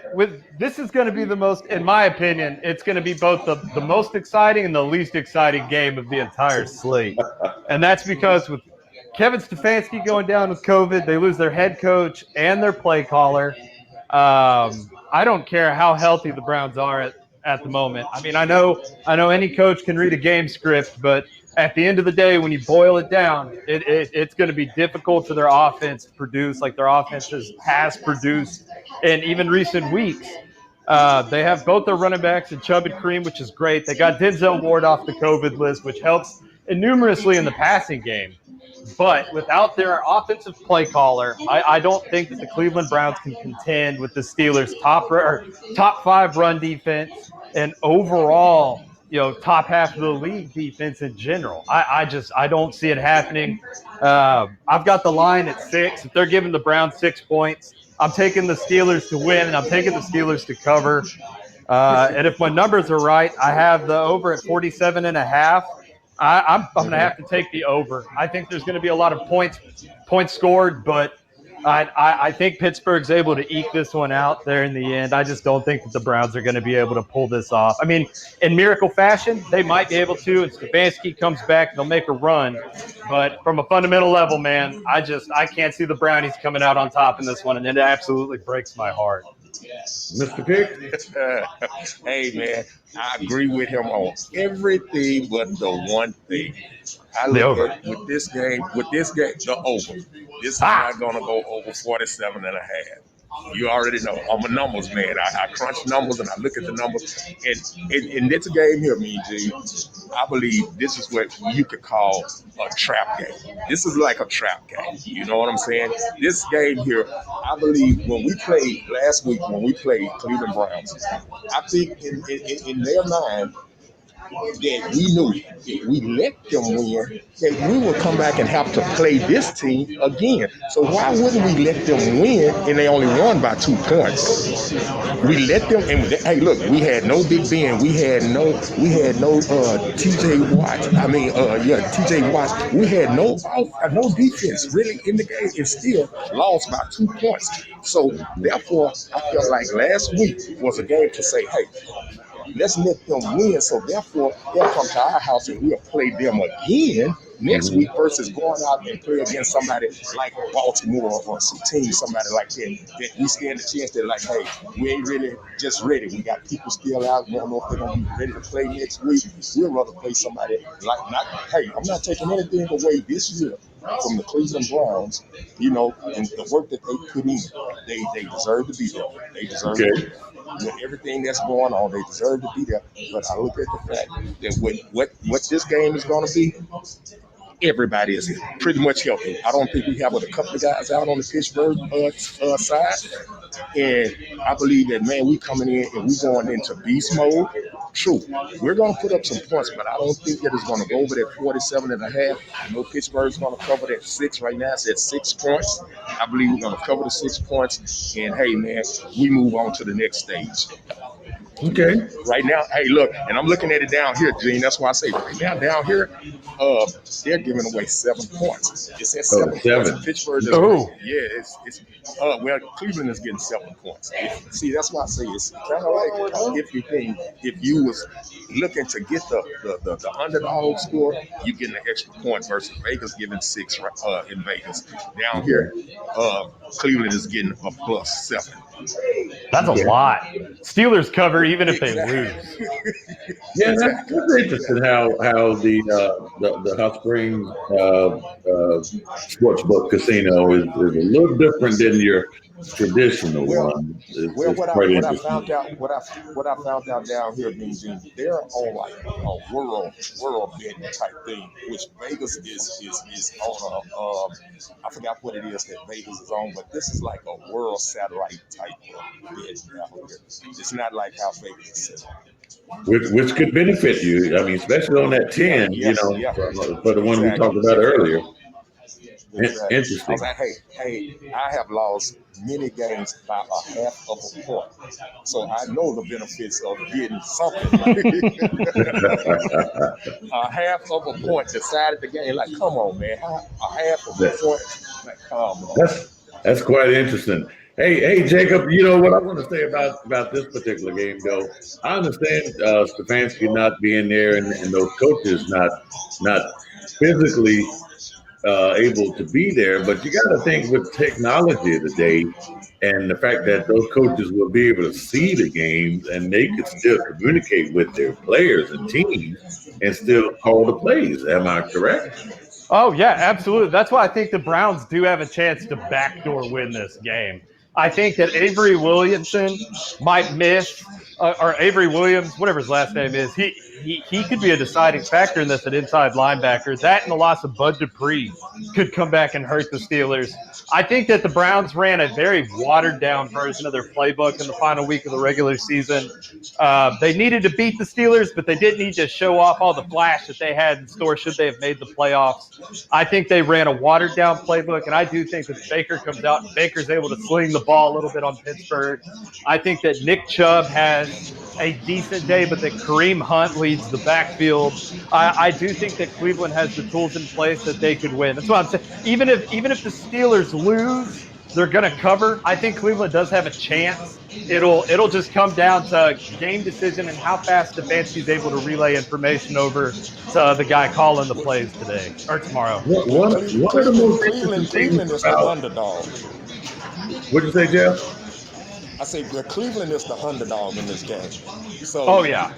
this is going to be the most, in my opinion, it's going to be both the most exciting and the least exciting game of the entire slate. And that's because with Kevin Stefanski going down with COVID, they lose their head coach and their play caller. I don't care how healthy the Browns are at the moment. I mean, I know any coach can read a game script, but at the end of the day, when you boil it down, it's going to be difficult for their offense to produce like their offense has produced in even recent weeks. They have both their running backs in Chubb and Kareem, which is great. They got Denzel Ward off the COVID list, which helps numerously in the passing game. But without their offensive play caller, I don't think that the Cleveland Browns can contend with the Steelers' top 5 run defense and overall, top half of the league defense in general. I don't see it happening. I've got the line at 6. If they're giving the Browns 6 points, I'm taking the Steelers to win, and I'm taking the Steelers to cover. And if my numbers are right, I have the over at 47.5. I'm going to have to take the over. I think there's going to be a lot of points scored, but I think Pittsburgh's able to eke this one out there in the end. I just don't think that the Browns are going to be able to pull this off. I mean, in miracle fashion, they might be able to, and Stefanski comes back, they'll make a run. But from a fundamental level, man, I can't see the Brownies coming out on top in this one, and it absolutely breaks my heart. Mr. Pick? Hey, man, I agree with him on everything but the one thing. I look at with this game, the over. This is not going to go over 47.5. You already know. I'm a numbers man. I crunch numbers and I look at the numbers. And in this game here, MeanGene, I believe this is what you could call a trap game. This is like a trap game. You know what I'm saying? This game here, I believe when we played last week, when we played Cleveland Browns, I think in their mind, that we knew if we let them win, that we would come back and have to play this team again. So why wouldn't we let them win and they only won by 2 points? We let them, and hey, look, we had no Big Ben, we had no T.J. Watt. T.J. Watt. We had no defense really in the game, and still lost by 2 points. So therefore, I felt like last week was a game to say, hey, let's let them win. So therefore, they'll come to our house and we'll play them again next week versus going out and play against somebody like Baltimore or some team, somebody like that we stand a chance that like, hey, we ain't really just ready. We got people still out. We don't know if they're gonna be ready to play next week. We'd rather play somebody like not. Hey, I'm not taking anything away this year from the Cleveland Browns, and the work that they put in. They deserve to be there. They deserve to be there. With everything that's going on, they deserve to be there. But I look at the fact that what this game is going to be, everybody is pretty much healthy. I don't think we have a couple of guys out on the Pittsburgh side. And I believe that, man, we coming in and we going into beast mode. True, we're going to put up some points, but I don't think that it's going to go over that 47 and a half. I know Pittsburgh's going to cover that 6 right now. It's at 6 points. I believe we're going to cover the 6 points. And, hey, man, we move on to the next stage. Okay. Right now, hey, look, and I'm looking at it down here, Gene. That's why I say right now down here, they're giving away 7 points. It's at 7 points. Pittsburgh is, Cleveland is getting 7 points. See, that's why I say it's kind of like if you was looking to get the underdog score, you getting an extra point versus Vegas giving 6 in Vegas. Down here, Cleveland is getting a +7. That's a lot. Steelers cover even if they lose. Yeah, that's interesting how the Hot Springs sportsbook casino is a little different than your traditional one. What I found out down here, MeanGene, they're on like a world betting type thing, which Vegas is on I forgot what it is that Vegas is on, but this is like a world satellite type of bet down here. It's not like how Vegas is set up. Which could benefit you. I mean, especially on that 10, for the one we talked about earlier. Exactly. Interesting. I was like, hey, I have lost many games by a half of a point. So I know the benefits of getting something. A half of a point decided the game. Like, come on, man. A half of a point. Like, come on. That's quite interesting. Hey, Jacob, you know what I want to say about this particular game, though? I understand Stefanski not being there and those coaches not physically able to be there, but you got to think with technology today and the fact that those coaches will be able to see the games and they could still communicate with their players and teams and still call the plays. Am I correct? Oh, yeah, absolutely. That's why I think the Browns do have a chance to backdoor win this game. I think that Avery Williamson might miss, or Avery Williams, whatever his last name is, he could be a deciding factor in this at inside linebacker. That and the loss of Bud Dupree could come back and hurt the Steelers. I think that the Browns ran a very watered-down version of their playbook in the final week of the regular season. They needed to beat the Steelers, but they didn't need to show off all the flash that they had in store should they have made the playoffs. I think they ran a watered-down playbook, and I do think that Baker comes out and Baker's able to sling the ball a little bit on Pittsburgh. I think that Nick Chubb has a decent day, but that Kareem Hunt leads the backfield. I do think that Cleveland has the tools in place that they could win. That's what I'm saying. Even if the Steelers lose, they're going to cover. I think Cleveland does have a chance. It'll just come down to game decision and how fast Stefanski's able to relay information over to the guy calling the plays today or tomorrow. One of the most Cleveland is the underdog. What'd you say, Jeff? I say Cleveland is the underdog in this game. So, oh yeah,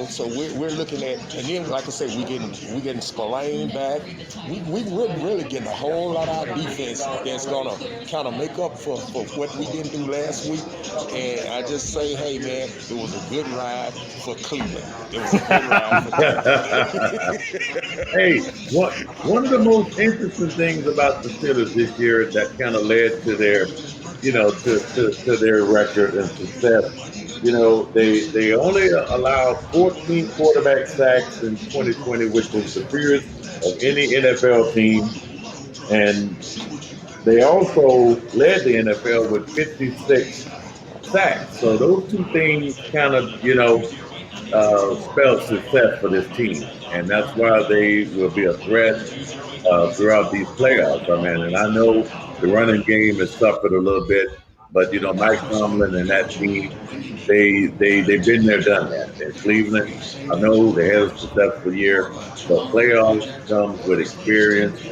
so we're looking at, and then like I said, we getting Spillane back. We're really getting a whole lot of our defense that's gonna kind of make up for what we didn't do last week. And I just say, hey man, it was a good ride for Cleveland. It was a good ride for Cleveland. Hey, one of the most interesting things about the Steelers this year that kind of led to their to their record and success they only allowed 14 quarterback sacks in 2020, which was the fewest of any NFL team. And they also led the NFL with 56 sacks. So those two things kind of, spelled success for this team. And that's why they will be a threat throughout these playoffs. I mean, and I know the running game has suffered a little bit, but Mike Tomlin and that team, they've been there, done that. In Cleveland, I know they had a successful year, but playoffs comes with experience.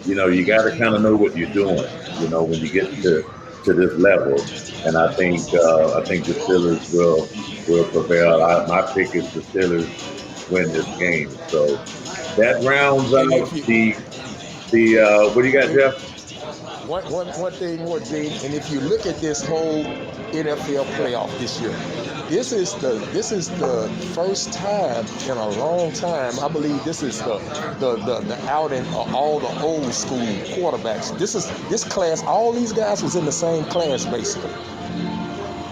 You got to kind of know what you're doing. When you get to this level, and I think the Steelers will prevail. My pick is the Steelers win this game. So that rounds out the what do you got, Jeff? One thing more, Gene, and if you look at this whole NFL playoff this year, this is the first time in a long time. I believe this is the outing of all the old school quarterbacks. This class, all these guys was in the same class basically.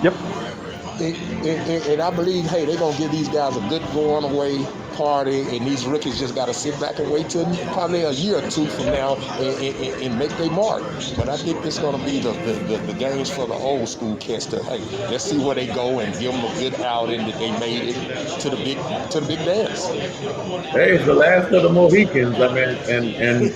Yep. And I believe, hey, they're gonna give these guys a good going away party, and these rookies just got to sit back and wait till probably a year or two from now and make their mark. But I think it's going to be the games for the old school cats to, hey, let's see where they go and give them a good outing that they made it to the big dance. Hey, it's the last of the Mohicans. I mean, and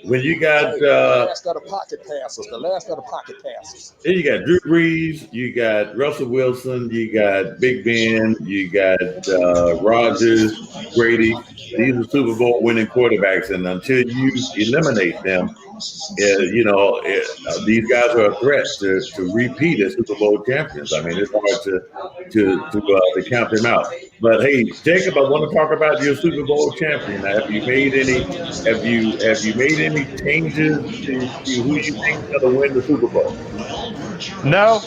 when you got the last of the pocket passes. The last of the pocket passes. Then you got Drew Brees, you got Russell Wilson, you got Big Ben, you got Rodgers, Brady. These are Super Bowl winning quarterbacks, and until you eliminate them, these guys are a threat to repeat as Super Bowl champions. I mean, it's hard to count them out. But hey, Jacob, I want to talk about your Super Bowl champion. Have you made any changes to who you think is going to win the Super Bowl? No,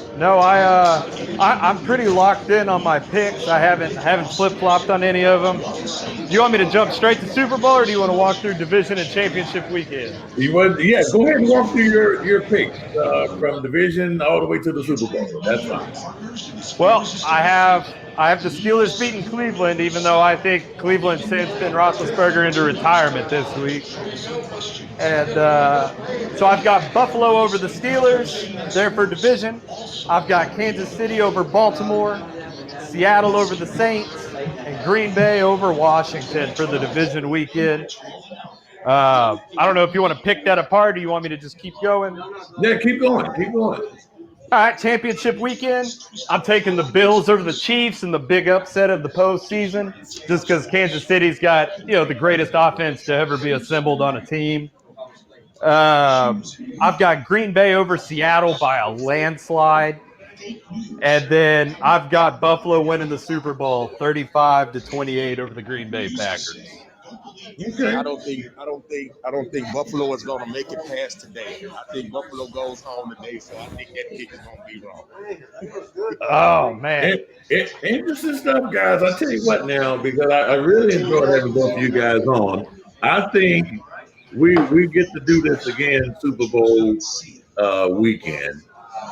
I'm pretty locked in on my picks. I haven't flip-flopped on any of them. Do you want me to jump straight to Super Bowl, or do you want to walk through division and championship weekend? Yeah, go ahead and walk through your picks from division all the way to the Super Bowl. That's fine. Well, I have the Steelers beating Cleveland, even though I think Cleveland sends Ben Roethlisberger into retirement this week. And so I've got Buffalo over the Steelers, there for division. I've got Kansas City over Baltimore, Seattle over the Saints, and Green Bay over Washington for the division weekend. I don't know if you want to pick that apart, or you want me to just keep going? Yeah, keep going. All right, championship weekend. I'm taking the Bills over the Chiefs in the big upset of the postseason, just because Kansas City's got the greatest offense to ever be assembled on a team. I've got Green Bay over Seattle by a landslide, and then I've got Buffalo winning the Super Bowl 35-28 over the Green Bay Packers. Okay. I don't think Buffalo is going to make it past today. I think Buffalo goes home today, so I think that pick is going to be wrong. Oh man, interesting stuff, guys. I tell you what now, because I really enjoyed having both of you guys on. I think we get to do this again Super Bowl weekend,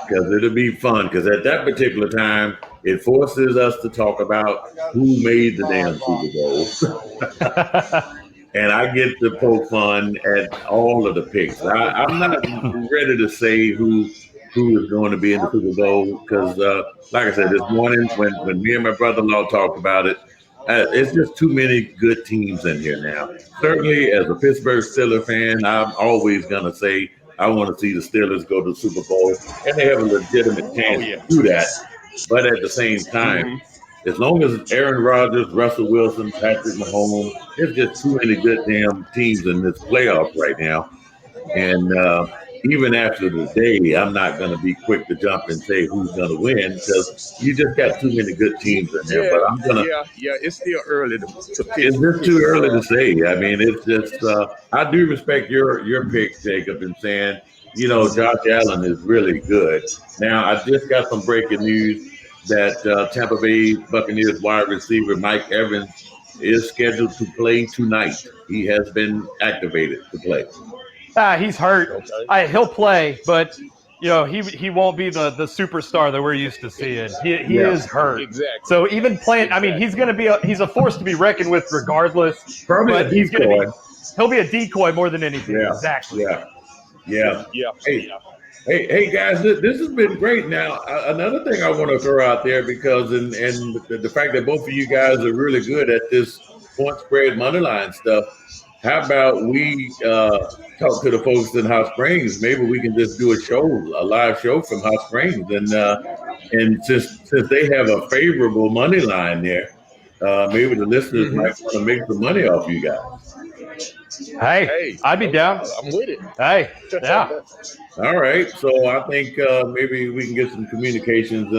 because it'll be fun. Because at that particular time, it forces us to talk about who made the damn Super Bowl. And I get to poke fun at all of the picks. I'm not ready to say who is going to be in the Super Bowl, because, like I said, this morning when me and my brother-in-law talked about it, it's just too many good teams in here now. Certainly, as a Pittsburgh Steelers fan, I'm always going to say I want to see the Steelers go to the Super Bowl, and they have a legitimate chance to do that. But at the same time, as long as Aaron Rodgers, Russell Wilson, Patrick Mahomes, there's just too many good damn teams in this playoff right now. And even after the day, I'm not going to be quick to jump and say who's going to win, because you just got too many good teams in there. But I'm going to. Yeah, it's still early to pick. It's just too early to say. I mean, it's just. I do respect your pick, Jacob, in saying, Josh Allen is really good. Now, I just got some breaking news that Tampa Bay Buccaneers wide receiver Mike Evans is scheduled to play tonight. He has been activated to play. He's hurt. He'll play, but he won't be the superstar that we're used to seeing. He Yeah. is hurt. Exactly. So even playing, I mean, he's going to be he's a force to be reckoned with regardless. Probably But a he's going to decoy. he'll be a decoy more than anything. Yeah. Exactly. Yeah. Yeah. Hey, guys, this has been great. Now, another thing I want to throw out there, because and the fact that both of you guys are really good at this point spread money line stuff. How about we talk to the folks in Hot Springs? Maybe we can just do a live show from Hot Springs, and since they have a favorable money line there, maybe the listeners might want to make some money off you guys. Hey, I'd be down. I'm with it. Hey, yeah. All right, so I think maybe we can get some communications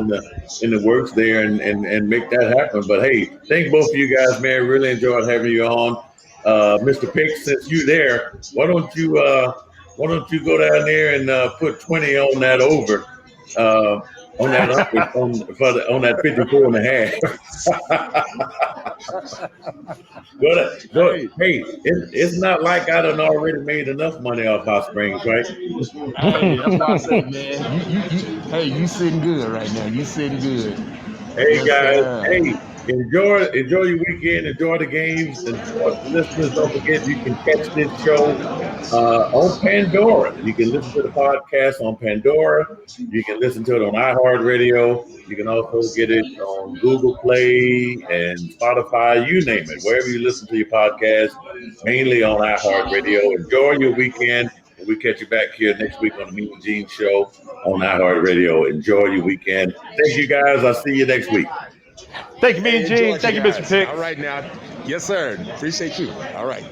in the works there and make that happen. But hey, thank both of you guys, man. Really enjoyed having you on, Mr. Pick. Since you're there, why don't you go down there and put 20 on that over, on that on that 54 and a half. Go. Hey, it's not like I done already made enough money off Hot Springs, right? Hey, that's why I said, man, you sitting good right now. You sitting good. Hey, guys. Hey, enjoy your weekend. Enjoy the games. And listeners, don't forget you can catch this show on Pandora. You can listen to the podcast on Pandora. You can listen to it on iHeartRadio. You can also get it on Google Play and Spotify, you name it, wherever you listen to your podcast, mainly on iHeartRadio. Enjoy your weekend, and we catch you back here next week on the MeanGene Show on iHeartRadio. Enjoy your weekend. Thank you, guys. I'll see you next week. Thank you, MeanGene. Thank you, Mr. Pick. All right, now. Yes, sir. Appreciate you. All right.